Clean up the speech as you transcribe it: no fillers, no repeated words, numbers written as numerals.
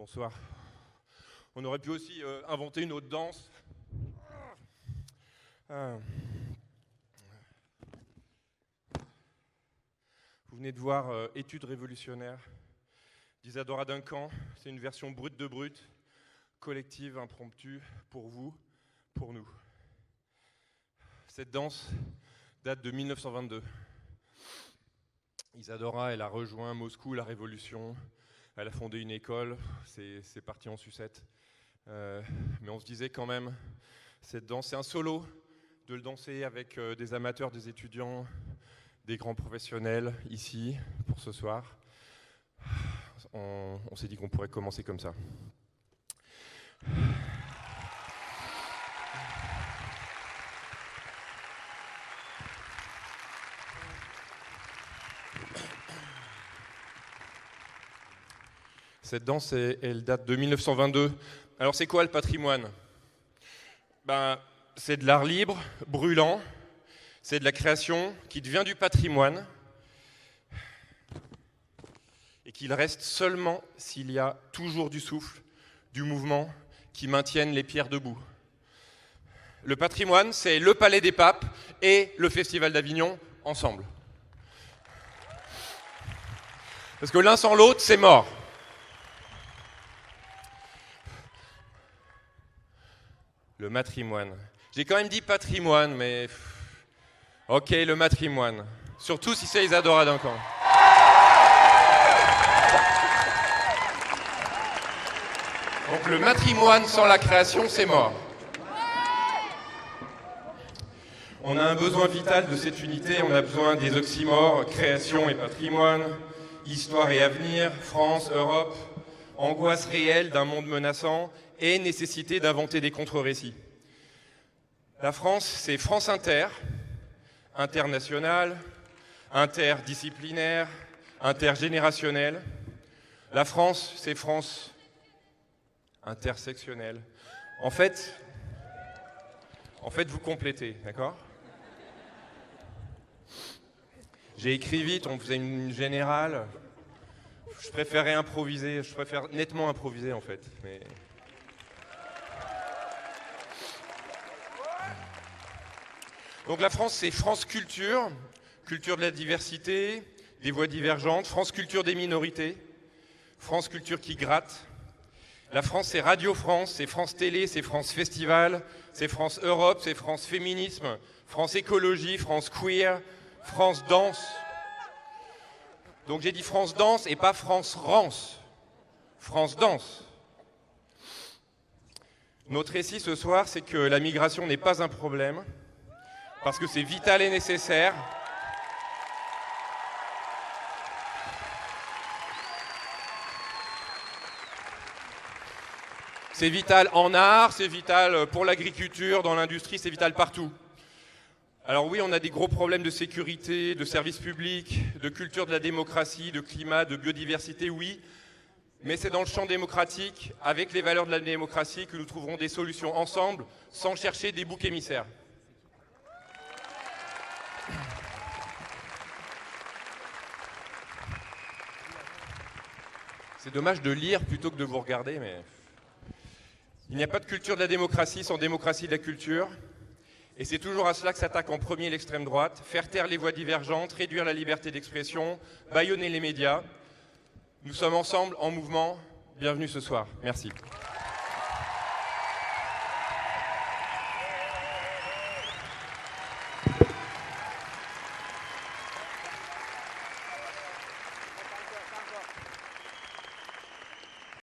Bonsoir. On aurait pu aussi inventer une autre danse. Vous venez de voir Études révolutionnaires d'Isadora Duncan. C'est une version brute de brute, collective, impromptue, pour vous, pour nous. Cette danse date de 1922. Isadora, elle a rejoint Moscou, la Révolution. Elle a fondé une école, c'est parti en sucette. Mais on se disait quand même, cette danse, c'est un solo, de le danser avec des amateurs, des étudiants, des grands professionnels ici, pour ce soir. On s'est dit qu'on pourrait commencer comme ça. Cette danse, elle date de 1922. Alors c'est quoi le patrimoine ? C'est de l'art libre, brûlant, C'est de la création qui devient du patrimoine et qu'il reste seulement s'il y a toujours du souffle, du mouvement qui maintiennent les pierres debout. Le patrimoine, c'est le Palais des Papes et le Festival d'Avignon ensemble. Parce que l'un sans l'autre, c'est mort. Le matrimoine. J'ai quand même dit patrimoine, mais... Ok, le matrimoine. Surtout si c'est Isadora Duncan. Donc le matrimoine sans la création, c'est mort. On a un besoin vital de cette unité, on a besoin des oxymores, création et patrimoine, histoire et avenir, France, Europe, angoisse réelle d'un monde menaçant et nécessité d'inventer des contre-récits. La France, c'est France Inter, internationale, interdisciplinaire, intergénérationnelle. La France, c'est France intersectionnelle. En fait, vous complétez, d'accord ? J'ai écrit vite, on faisait une générale. Je préférais improviser, je préfère nettement improviser en fait. Mais... Donc la France, c'est France Culture, culture de la diversité, des voix divergentes, France Culture des minorités, France Culture qui gratte. La France, c'est Radio France, c'est France Télé, c'est France Festival, c'est France Europe, c'est France Féminisme, France Écologie, France Queer, France Danse. Donc j'ai dit France Danse et pas France Rance. France Danse. Notre récit ce soir, c'est que la migration n'est pas un problème, parce que c'est vital et nécessaire. C'est vital en art, c'est vital pour l'agriculture, dans l'industrie, c'est vital partout. Alors oui, on a des gros problèmes de sécurité, de services publics, de culture de la démocratie, de climat, de biodiversité, oui. Mais c'est dans le champ démocratique, avec les valeurs de la démocratie, que nous trouverons des solutions ensemble, sans chercher des boucs émissaires. C'est dommage de lire plutôt que de vous regarder, mais... Il n'y a pas de culture de la démocratie sans démocratie de la culture. Et c'est toujours à cela que s'attaque en premier l'extrême droite, faire taire les voix divergentes, réduire la liberté d'expression, bâillonner les médias. Nous sommes ensemble, en mouvement. Bienvenue ce soir. Merci.